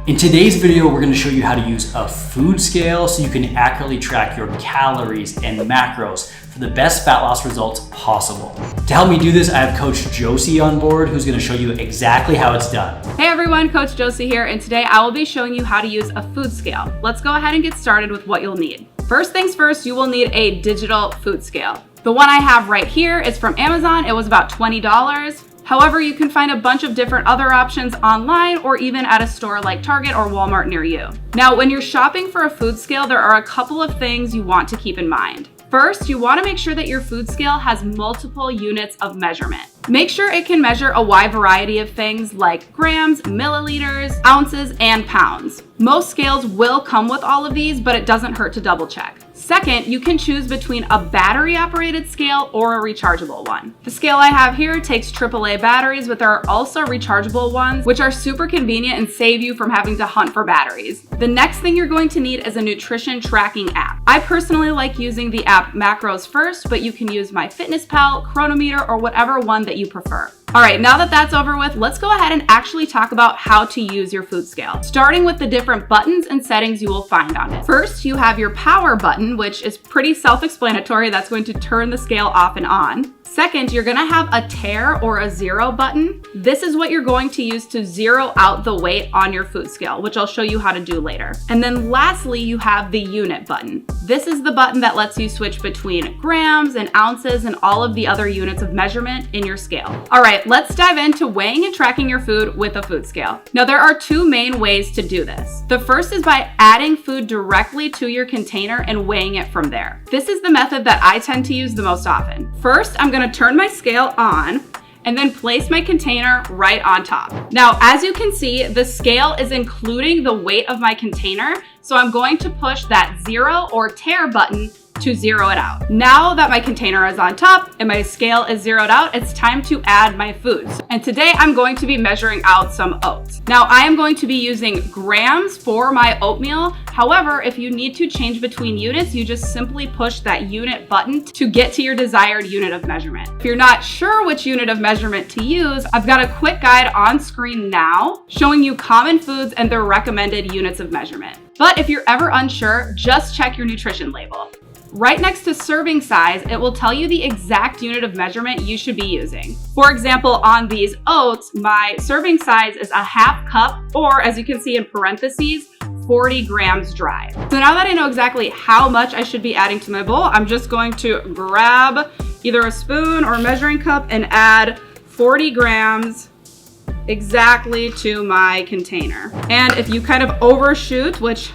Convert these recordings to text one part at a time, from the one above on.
In today's video, we're going to show you how to use a food scale so you can accurately track your calories and macros for the best fat loss results possible. To help me do this, I have Coach Josie on board who's going to show you exactly how it's done. Hey everyone, Coach Josie here, and today I will be showing you how to use a food scale. Let's go ahead and get started with what you'll need. First things first, you will need a digital food scale. The one I have right here is from Amazon. It was about $20. However, you can find a bunch of different other options online or even at a store like Target or Walmart near you. Now, when you're shopping for a food scale, there are a couple of things you want to keep in mind. First, you want to make sure that your food scale has multiple units of measurement. Make sure it can measure a wide variety of things like grams, milliliters, ounces, and pounds. Most scales will come with all of these, but it doesn't hurt to double check. Second, you can choose between a battery-operated scale or a rechargeable one. The scale I have here takes AAA batteries, but there are also rechargeable ones, which are super convenient and save you from having to hunt for batteries. The next thing you're going to need is a nutrition tracking app. I personally like using the app Macros First, but you can use MyFitnessPal, Chronometer, or whatever one that you prefer. All right, now that that's over with, let's go ahead and actually talk about how to use your food scale, starting with the different buttons and settings you will find on it. First, you have your power button, which is pretty self-explanatory. That's going to turn the scale off and on. Second, you're gonna have a tare or a zero button. This is what you're going to use to zero out the weight on your food scale, which I'll show you how to do later. And then lastly, you have the unit button. This is the button that lets you switch between grams and ounces and all of the other units of measurement in your scale. All right, let's dive into weighing and tracking your food with a food scale. Now, there are two main ways to do this. The first is by adding food directly to your container and weighing it from there. This is the method that I tend to use the most often. First, I'm gonna turn my scale on and then place my container right on top. Now, as you can see, the scale is including the weight of my container, so I'm going to push that zero or tare button to zero it out. Now that my container is on top and my scale is zeroed out, it's time to add my foods. And today I'm going to be measuring out some oats. Now, I am going to be using grams for my oatmeal. However, if you need to change between units, you just simply push that unit button to get to your desired unit of measurement. If you're not sure which unit of measurement to use, I've got a quick guide on screen now showing you common foods and their recommended units of measurement. But if you're ever unsure, just check your nutrition label. Right next to serving size, it will tell you the exact unit of measurement you should be using. For example, on these oats, my serving size is a half cup, or as you can see in parentheses, 40 grams dry. So now that I know exactly how much I should be adding to my bowl, I'm just going to grab either a spoon or a measuring cup and add 40 grams exactly to my container. And if you kind of overshoot, which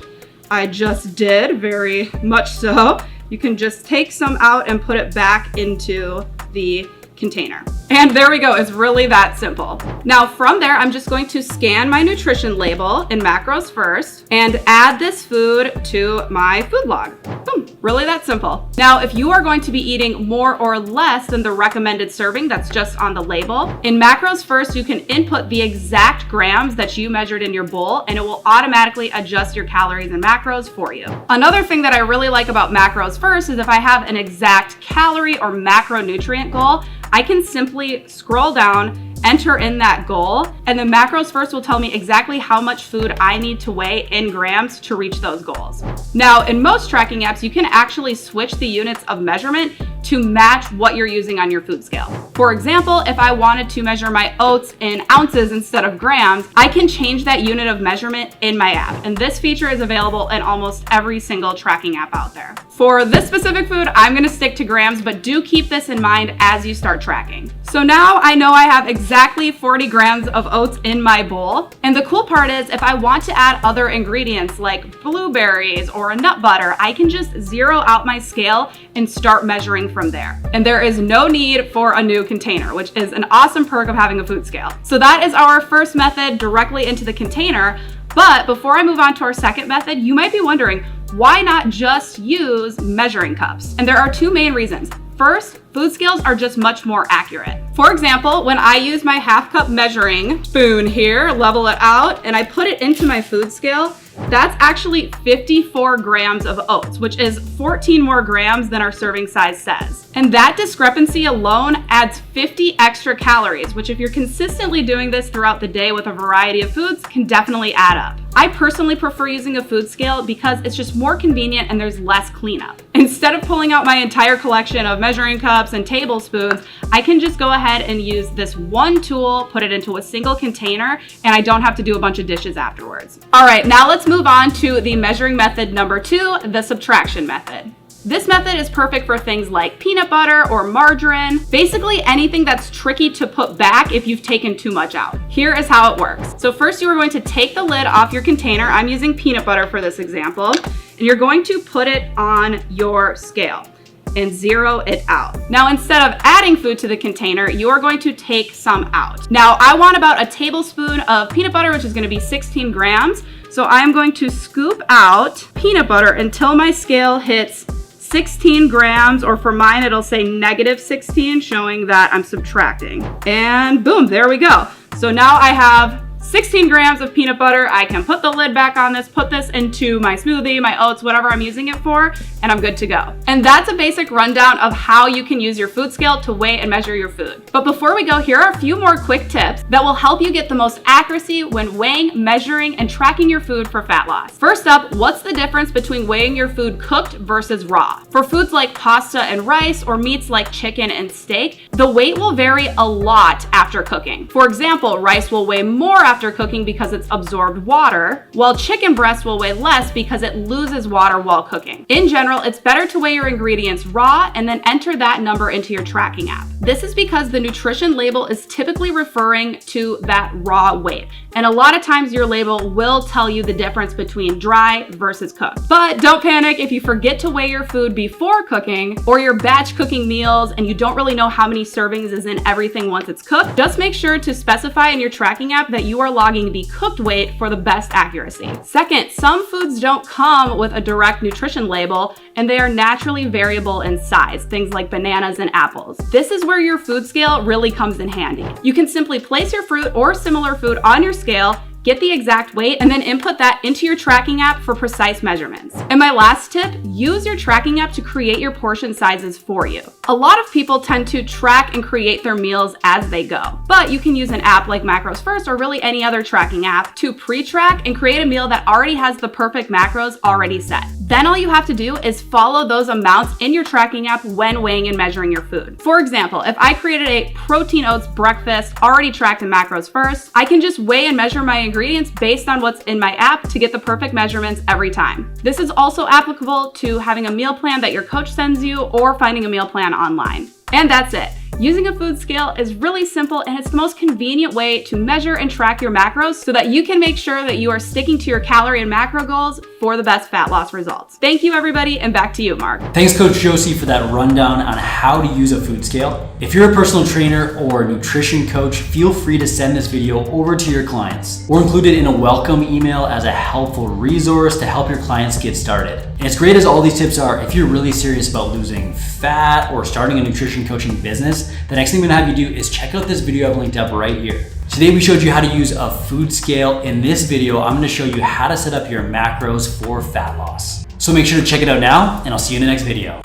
I just did, very much so, you can just take some out and put it back into the container. And there we go, it's really that simple. Now from there, I'm just going to scan my nutrition label in Macros First and add this food to my food log. Boom, really that simple. Now, if you are going to be eating more or less than the recommended serving that's just on the label, in Macros First, you can input the exact grams that you measured in your bowl and it will automatically adjust your calories and macros for you. Another thing that I really like about Macros First is if I have an exact calorie or macronutrient goal, I can simply scroll down, enter in that goal, and the Macros First will tell me exactly how much food I need to weigh in grams to reach those goals. Now, in most tracking apps, you can actually switch the units of measurement to match what you're using on your food scale. For example, if I wanted to measure my oats in ounces instead of grams, I can change that unit of measurement in my app. And this feature is available in almost every single tracking app out there. For this specific food, I'm gonna stick to grams, but do keep this in mind as you start tracking. So now I know I have exactly 40 grams of oats in my bowl. And the cool part is if I want to add other ingredients like blueberries or a nut butter, I can just zero out my scale and start measuring from there. And there is no need for a new container, which is an awesome perk of having a food scale. So that is our first method, directly into the container. But before I move on to our second method, you might be wondering, why not just use measuring cups? And there are two main reasons. First, food scales are just much more accurate. For example, when I use my half cup measuring spoon here, level it out, and I put it into my food scale, that's actually 54 grams of oats, which is 14 more grams than our serving size says. And that discrepancy alone adds 50 extra calories, which if you're consistently doing this throughout the day with a variety of foods, can definitely add up. I personally prefer using a food scale because it's just more convenient and there's less cleanup. Instead of pulling out my entire collection of measuring cups and tablespoons, I can just go ahead and use this one tool, put it into a single container, and I don't have to do a bunch of dishes afterwards. All right, now let's move on to the measuring method number 2, the subtraction method. This method is perfect for things like peanut butter or margarine, basically anything that's tricky to put back if you've taken too much out. Here is how it works. So first you are going to take the lid off your container. I'm using peanut butter for this example, and you're going to put it on your scale and zero it out. Now, instead of adding food to the container, you are going to take some out. Now, I want about a tablespoon of peanut butter, which is gonna be 16 grams. So I'm going to scoop out peanut butter until my scale hits 16 grams, or for mine, it'll say -16, showing that I'm subtracting. And boom, there we go. So now I have 16 grams of peanut butter. I can put the lid back on this, put this into my smoothie, my oats, whatever I'm using it for, and I'm good to go. And that's a basic rundown of how you can use your food scale to weigh and measure your food. But before we go, here are a few more quick tips that will help you get the most accuracy when weighing, measuring, and tracking your food for fat loss. First up, what's the difference between weighing your food cooked versus raw? For foods like pasta and rice, or meats like chicken and steak, the weight will vary a lot after cooking. For example, rice will weigh more after cooking because it's absorbed water, while chicken breast will weigh less because it loses water while cooking. In general, it's better to weigh your ingredients raw and then enter that number into your tracking app. This is because the nutrition label is typically referring to that raw weight. And a lot of times your label will tell you the difference between dry versus cooked. But don't panic if you forget to weigh your food before cooking, or you're batch cooking meals and you don't really know how many servings is in everything once it's cooked. Just make sure to specify in your tracking app that you are logging the cooked weight for the best accuracy. Second, some foods don't come with a direct nutrition label and they are naturally variable in size, things like bananas and apples. This is where your food scale really comes in handy. You can simply place your fruit or similar food on your scale, get the exact weight, and then input that into your tracking app for precise measurements. And my last tip, use your tracking app to create your portion sizes for you. A lot of people tend to track and create their meals as they go, but you can use an app like Macros First, or really any other tracking app, to pre-track and create a meal that already has the perfect macros already set. Then all you have to do is follow those amounts in your tracking app when weighing and measuring your food. For example, if I created a protein oats breakfast already tracked in Macros First, I can just weigh and measure my ingredients based on what's in my app to get the perfect measurements every time. This is also applicable to having a meal plan that your coach sends you, or finding a meal plan online. And that's it. Using a food scale is really simple, and it's the most convenient way to measure and track your macros so that you can make sure that you are sticking to your calorie and macro goals for the best fat loss results. Thank you, everybody, and back to you, Mark. Thanks, Coach Josie, for that rundown on how to use a food scale. If you're a personal trainer or a nutrition coach, feel free to send this video over to your clients or include it in a welcome email as a helpful resource to help your clients get started. And as great as all these tips are, if you're really serious about losing fat or starting a nutrition coaching business, the next thing I'm gonna have you do is check out this video I've linked up right here. Today we showed you how to use a food scale. In this video, I'm gonna show you how to set up your macros for fat loss. So make sure to check it out now, and I'll see you in the next video.